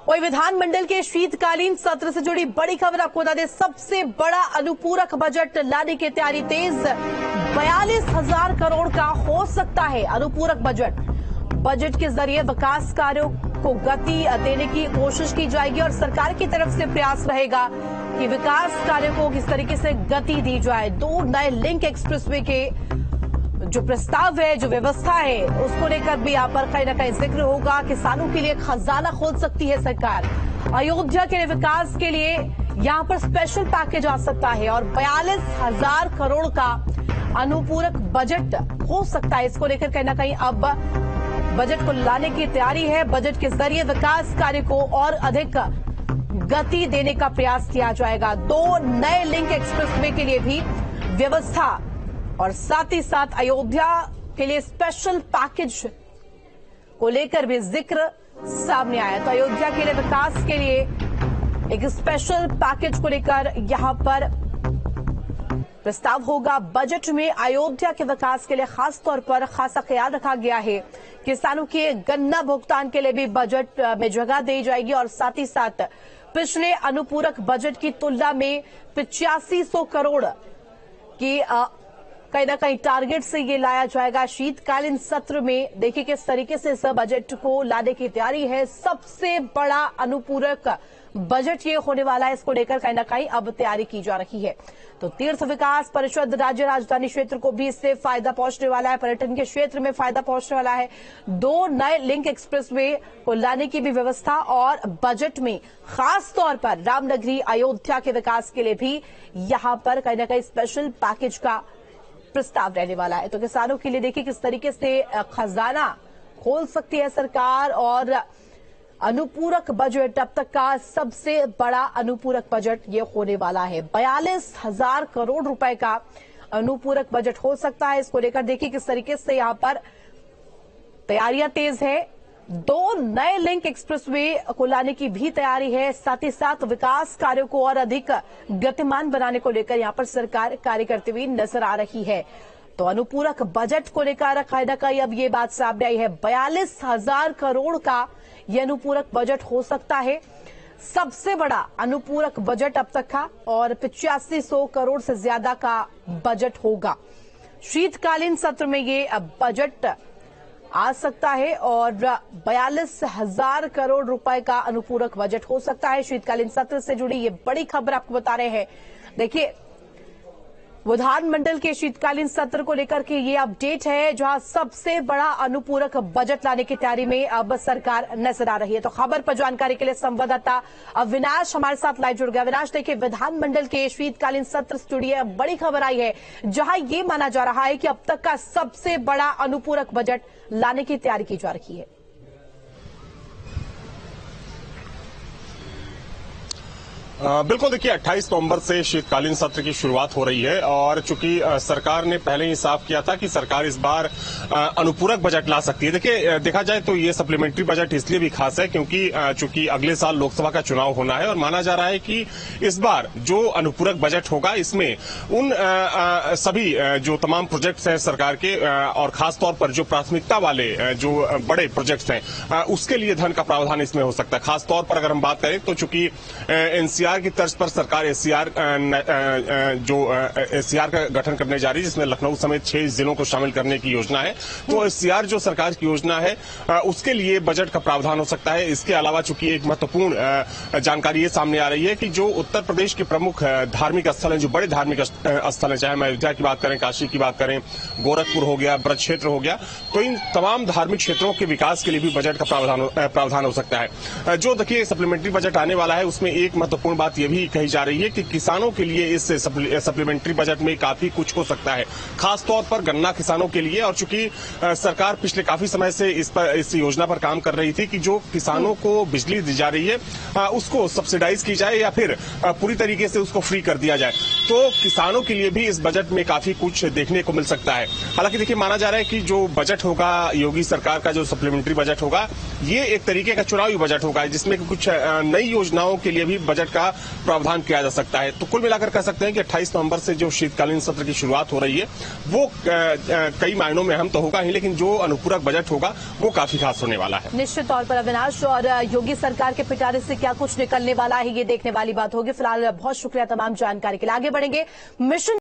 वही विधानमंडल के शीतकालीन सत्र से जुड़ी बड़ी खबर आपको बता दें, सबसे बड़ा अनुपूरक बजट लाने की तैयारी तेज। 42,000 करोड़ का हो सकता है अनुपूरक बजट। बजट के जरिए विकास कार्यों को गति देने की कोशिश की जाएगी और सरकार की तरफ से प्रयास रहेगा कि विकास कार्यों को किस तरीके से गति दी जाए। 2 नए लिंक एक्सप्रेसवे के जो प्रस्ताव है, जो व्यवस्था है, उसको लेकर भी यहाँ पर कहीं न कहीं जिक्र होगा। किसानों के लिए खजाना खोल सकती है सरकार। अयोध्या के विकास के लिए यहाँ पर स्पेशल पैकेज आ सकता है और 42,000 करोड़ का अनुपूरक बजट हो सकता है। इसको लेकर कहीं न कहीं अब बजट को लाने की तैयारी है। बजट के जरिए विकास कार्य को और अधिक गति देने का प्रयास किया जाएगा। 2 नए लिंक एक्सप्रेसवे के लिए भी व्यवस्था और साथ ही साथ अयोध्या के लिए स्पेशल पैकेज को लेकर भी जिक्र सामने आया। तो अयोध्या के लिए विकास के लिए एक स्पेशल पैकेज को लेकर यहां पर प्रस्ताव होगा। बजट में अयोध्या के विकास के लिए खास तौर पर खासा ख्याल रखा गया है। किसानों के गन्ना भुगतान के लिए भी बजट में जगह दी जाएगी और साथ ही साथ पिछले अनुपूरक बजट की तुलना में 8500 करोड़ की कहीं ना कहीं टारगेट से ये लाया जाएगा। शीतकालीन सत्र में देखिए किस तरीके से इस बजट को लाने की तैयारी है। सबसे बड़ा अनुपूरक बजट ये होने वाला है। इसको लेकर कहीं ना कहीं अब तैयारी की जा रही है। तो तीर्थ विकास परिषद राज्य राजधानी क्षेत्र को भी इससे फायदा पहुंचने वाला है। पर्यटन के क्षेत्र में फायदा पहुंचने वाला है। 2 नए लिंक एक्सप्रेसवे को लाने की भी व्यवस्था और बजट में खास तौर पर रामनगरी अयोध्या के विकास के लिए भी यहां पर कहीं ना कहीं स्पेशल पैकेज का प्रस्ताव रहने वाला है। तो किसानों के लिए देखिए किस तरीके से खजाना खोल सकती है सरकार और अनुपूरक बजट अब तक का सबसे बड़ा अनुपूरक बजट ये होने वाला है। 42,000 करोड़ रुपए का अनुपूरक बजट हो सकता है। इसको लेकर देखिए किस तरीके से यहां पर तैयारियां तेज है। 2 नए लिंक एक्सप्रेसवे को लाने की भी तैयारी है। साथ ही साथ विकास कार्यों को और अधिक गतिमान बनाने को लेकर यहां पर सरकार कार्य करती हुई नजर आ रही है। तो अनुपूरक बजट को लेकर कायदा का अब ये बात सामने आई है। 42,000 करोड़ का यह अनुपूरक बजट हो सकता है। सबसे बड़ा अनुपूरक बजट अब तक का और 8500 करोड़ से ज्यादा का बजट होगा। शीतकालीन सत्र में ये बजट आ सकता है और 42,000 करोड़ रुपए का अनुपूरक बजट हो सकता है। शीतकालीन सत्र से जुड़ी ये बड़ी खबर आपको बता रहे हैं। देखिए विधानमंडल के शीतकालीन सत्र को लेकर के ये अपडेट है, जहां सबसे बड़ा अनुपूरक बजट लाने की तैयारी में अब सरकार नजर आ रही है। तो खबर पर जानकारी के लिए संवाददाता अविनाश हमारे साथ लाइव जुड़ गया। अविनाश, देखिए विधानमंडल के शीतकालीन सत्र से जुड़ी बड़ी खबर आई है, जहां ये माना जा रहा है कि अब तक का सबसे बड़ा अनुपूरक बजट लाने की तैयारी की जा रही है। बिल्कुल, देखिए 28 नवंबर से शीतकालीन सत्र की शुरुआत हो रही है और चूंकि सरकार ने पहले ही साफ किया था कि सरकार इस बार अनुपूरक बजट ला सकती है। देखिए देखा जाए तो ये सप्लीमेंट्री बजट इसलिए भी खास है क्योंकि चूंकि अगले साल लोकसभा का चुनाव होना है और माना जा रहा है कि इस बार जो अनुपूरक बजट होगा इसमें उन सभी जो तमाम प्रोजेक्ट्स हैं सरकार के और खासतौर पर जो प्राथमिकता वाले जो बड़े प्रोजेक्ट्स हैं उसके लिए धन का प्रावधान इसमें हो सकता है। खासतौर पर अगर हम बात करें तो चूंकि एनसीआर की तर्ज पर सरकार एससीआर का गठन करने जा रही है, जिसमें लखनऊ समेत 6 जिलों को शामिल करने की योजना है। तो एससीआर जो सरकार की योजना है उसके लिए बजट का प्रावधान हो सकता है। इसके अलावा चूंकि एक महत्वपूर्ण जानकारी ये सामने आ रही है कि जो उत्तर प्रदेश के प्रमुख धार्मिक स्थल हैं, जो बड़े धार्मिक स्थल हैं, चाहे हम अयोध्या की बात करें, काशी की बात करें, गोरखपुर हो गया, ब्रज क्षेत्र हो गया, तो इन तमाम धार्मिक क्षेत्रों के विकास के लिए भी बजट का प्रावधान हो सकता है। जो देखिए सप्लीमेंट्री बजट आने वाला है उसमें एक महत्वपूर्ण बात यह भी कही जा रही है कि किसानों के लिए इस सप्लीमेंट्री बजट में काफी कुछ हो सकता है, खासतौर पर गन्ना किसानों के लिए। और चूंकि सरकार पिछले काफी समय से इस योजना पर काम कर रही थी कि जो किसानों को बिजली दी जा रही है उसको सब्सिडाइज की जाए या फिर पूरी तरीके से उसको फ्री कर दिया जाए। तो किसानों के लिए भी इस बजट में काफी कुछ देखने को मिल सकता है। हालांकि देखिए, माना जा रहा है कि जो बजट होगा योगी सरकार का, जो सप्लीमेंट्री बजट होगा, ये एक तरीके का चुनावी बजट होगा, जिसमें कुछ नई योजनाओं के लिए भी बजट का प्रावधान किया जा सकता है। तो कुल मिलाकर कह सकते हैं कि 28 नवंबर से जो शीतकालीन सत्र की शुरुआत हो रही है वो कई मायनों में अहम तो होगा ही, लेकिन जो अनुपूरक बजट होगा वो काफी खास होने वाला है। निश्चित तौर पर अविनाश, और योगी सरकार के पिटारे से क्या कुछ निकलने वाला है ये देखने वाली बात होगी। फिलहाल बहुत शुक्रिया तमाम जानकारी के लिए। आगे बढ़ेंगे मिशन